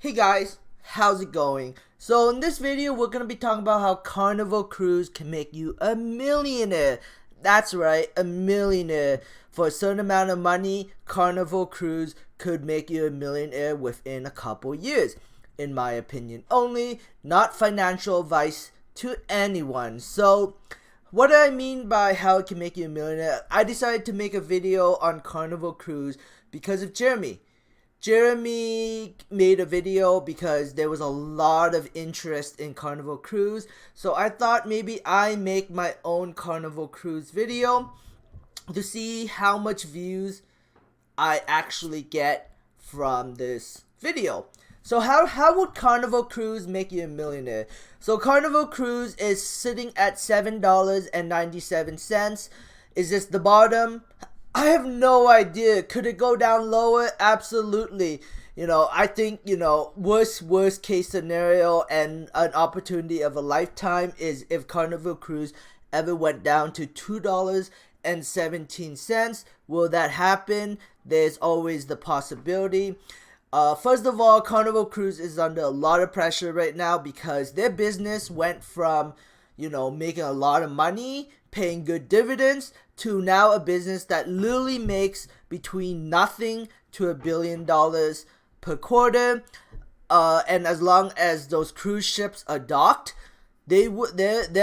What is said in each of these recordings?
Hey guys, how's it going? So in this video, we're going to be talking about how Carnival Cruise can make you a millionaire. That's right, a millionaire. For a certain amount of money, Carnival Cruise could make you a millionaire within a couple years. In my opinion only, not financial advice to anyone. So what do I mean by how it can make you a millionaire? I decided to make a video on Carnival Cruise because of Jeremy. Jeremy made a video because there was a lot of interest in Carnival Cruise. So I thought maybe I make my own Carnival Cruise video to see how much views I actually get from this video. So how would Carnival Cruise make you a millionaire? So Carnival Cruise is sitting at $7.97. Is this the bottom? I have no idea. Could it go down lower? Absolutely. I think, worst case scenario and an opportunity of a lifetime is if Carnival Cruise ever went down to $2.17. Will that happen? There's always the possibility. First of all, Carnival Cruise is under a lot of pressure right now because their business went from, making a lot of money, paying good dividends, to now a business that literally makes between nothing to $1 billion per quarter. And as long as those cruise ships are docked, their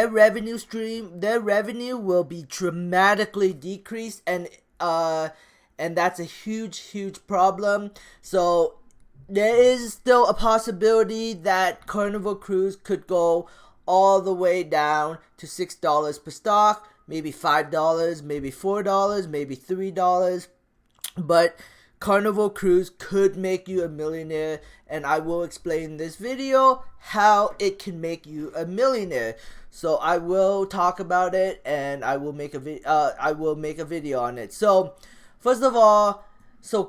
revenue will be dramatically decreased, and that's a huge problem. So there is still a possibility that Carnival Cruise could go all the way down to $6 per stock, maybe $5, maybe $4, maybe $3. But Carnival Cruise could make you a millionaire, and I will explain in this video how it can make you a millionaire. So I will talk about it, and I will make a video on it. So first of all,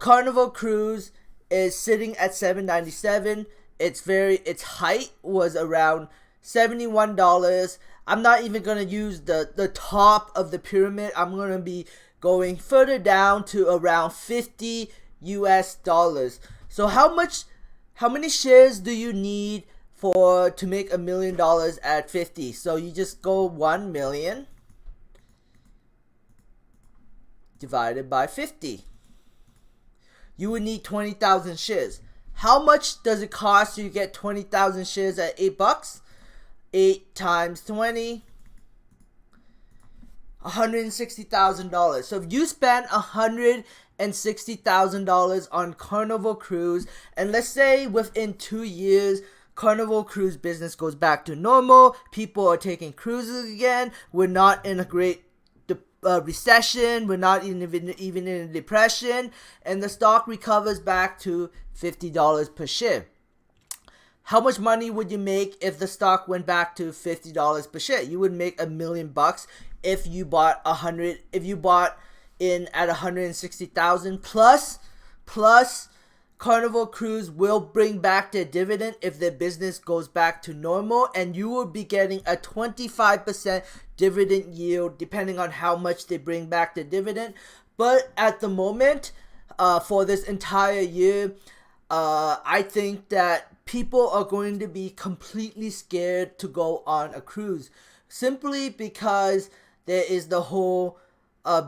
Carnival Cruise is sitting at $7.97. Its height was around $71. I'm not even going to use the top of the pyramid. I'm going to be going further down to around $50 US. So how many shares do you need to make $1 million at 50? So you just go 1 million divided by 50. You would need 20,000 shares. How much does it cost you to get 20,000 shares at $8? 8 times 20, $160,000. So if you spend $160,000 on Carnival Cruise, and let's say within 2 years Carnival Cruise business goes back to normal, people are taking cruises again, we're not in a great recession, we're not even in a depression, and the stock recovers back to $50 per share. How much money would you make if the stock went back to $50 per share? You would make $1 million if you bought in at 160,000 plus Carnival Cruise will bring back their dividend if their business goes back to normal, and you will be getting a 25% dividend yield depending on how much they bring back the dividend. But at the moment, for this entire year, I think that people are going to be completely scared to go on a cruise, simply because there is the whole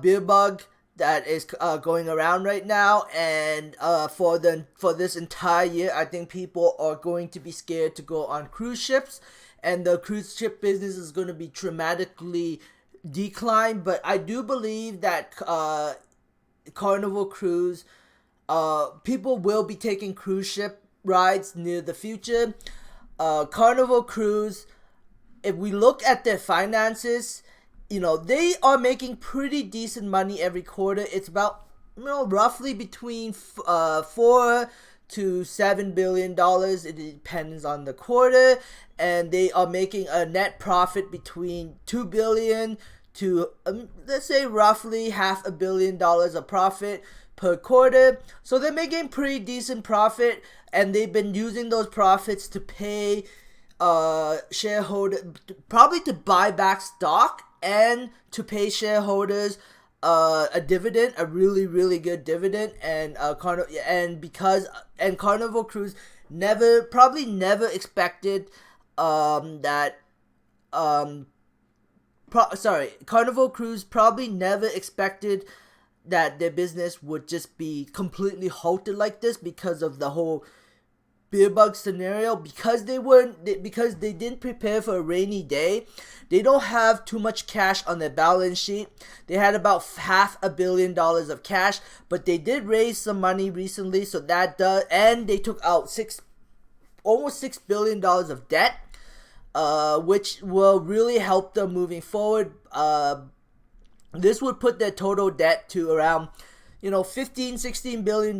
beer bug that is going around right now, and for this entire year, I think people are going to be scared to go on cruise ships, and the cruise ship business is going to be dramatically declined. But I do believe that Carnival Cruise, people will be taking cruise ship rides near the future. Carnival Cruise, if we look at their finances, they are making pretty decent money every quarter. It's about, roughly between $4 to $7 billion. It depends on the quarter. And they are making a net profit between $2 billion to, let's say, roughly $500 million of profit per quarter. So they're making pretty decent profit, and they've been using those profits to pay shareholder, probably to buy back stock, and to pay shareholders a dividend, a really good dividend. And Carnival Cruise probably never expected that Carnival Cruise probably never expected that their business would just be completely halted like this because of the whole beer bug scenario. Because they didn't prepare for a rainy day. They don't have too much cash on their balance sheet. They had about $500 million of cash, but they did raise some money recently, so that does, and they took out almost $6 billion of debt, which will really help them moving forward. This would put their total debt to around, $15-16 billion,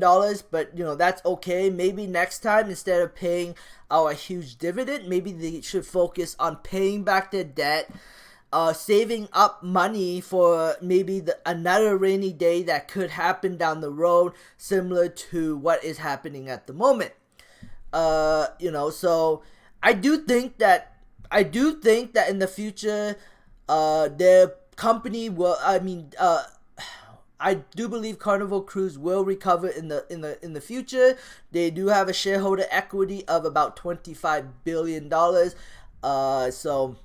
but, that's okay. Maybe next time, instead of paying our huge dividend, maybe they should focus on paying back their debt, saving up money for maybe another rainy day that could happen down the road, similar to what is happening at the moment. So I do think that in the future, their company will. I do believe Carnival Cruise will recover in the future. They do have a shareholder equity of about $25 billion. So,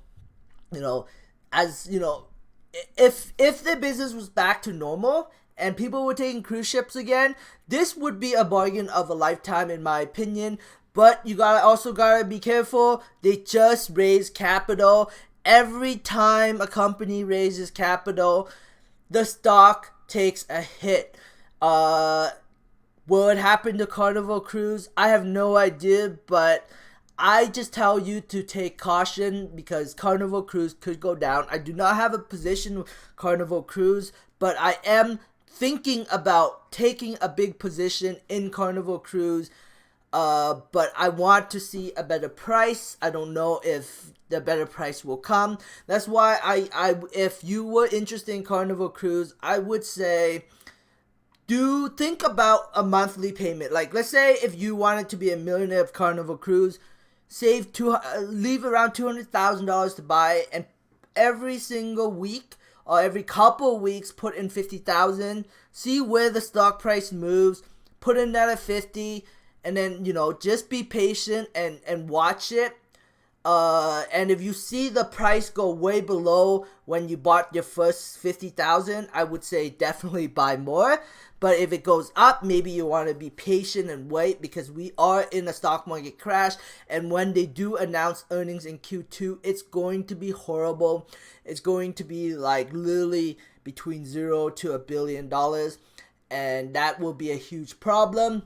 if their business was back to normal and people were taking cruise ships again, this would be a bargain of a lifetime, in my opinion. But you also gotta be careful. They just raised capital. Every time a company raises capital, the stock takes a hit. Will it happen to Carnival Cruise? I have no idea, but I just tell you to take caution because Carnival Cruise could go down. I do not have a position with Carnival Cruise, but I am thinking about taking a big position in Carnival Cruise. But I want to see a better price. I don't know if the better price will come. That's why if you were interested in Carnival Cruise, I would say think about a monthly payment. Like, let's say if you wanted to be a millionaire of Carnival Cruise, leave around $200,000 to buy it, and every single week or every couple weeks put in $50,000. See where the stock price moves. Put in another $50,000. And then, just be patient and watch it. And if you see the price go way below when you bought your first $50,000, I would say definitely buy more. But if it goes up, maybe you want to be patient and wait, because we are in a stock market crash. And when they do announce earnings in Q2, it's going to be horrible. It's going to be like literally between $0 to $1 billion. And that will be a huge problem.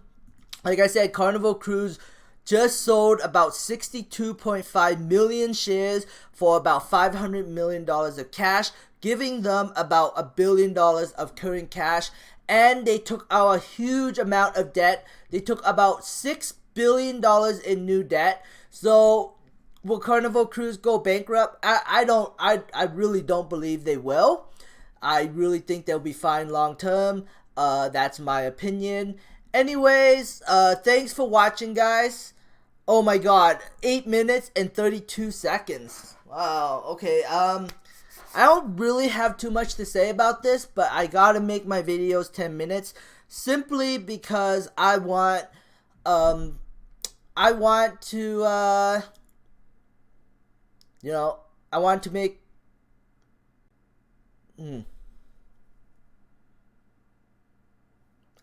Like I said, Carnival Cruise just sold about 62.5 million shares for about $500 million of cash, giving them about $1 billion of current cash. And they took out a huge amount of debt. They took about $6 billion in new debt. So will Carnival Cruise go bankrupt? I really don't believe they will. I really think they'll be fine long term. That's my opinion. Anyways, thanks for watching, guys. Oh my god, 8 minutes and 32 seconds. Wow, okay, I don't really have too much to say about this, but I gotta make my videos 10 minutes, simply because I want to, I want to make,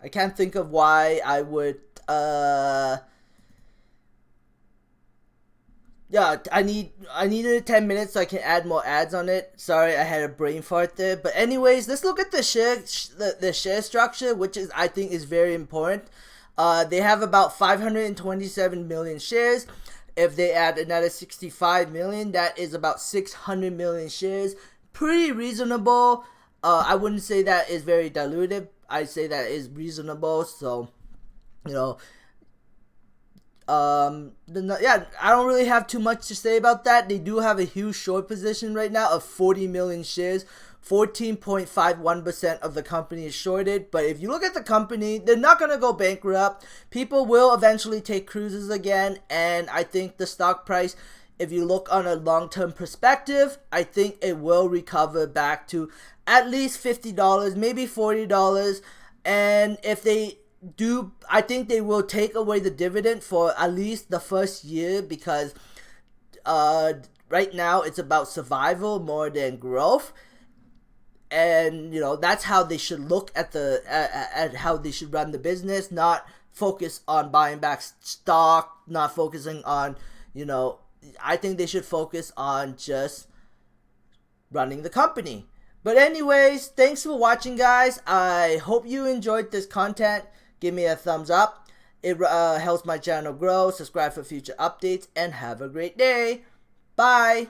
I can't think of why I would, yeah, I needed 10 minutes so I can add more ads on it. Sorry, I had a brain fart there. But anyways, let's look at the share structure, which I think is very important. They have about 527 million shares. If they add another 65 million, that is about 600 million shares. Pretty reasonable. I wouldn't say that is very dilutive. I'd say that is reasonable. So, yeah, I don't really have too much to say about that. They do have a huge short position right now of 40 million shares. 14.51% of the company is shorted. But if you look at the company, they're not going to go bankrupt. People will eventually take cruises again. And I think the stock price, if you look on a long-term perspective, I think it will recover back to at least $50, maybe $40. And if they I think they will take away the dividend for at least the first year, because right now it's about survival more than growth. And that's how they should look at at how they should run the business, not focus on buying back stock, not focusing on I think they should focus on just running the company. But anyways, thanks for watching, guys. I hope you enjoyed this content. Give me a thumbs up. It helps my channel grow. Subscribe for future updates, and have a great day. Bye.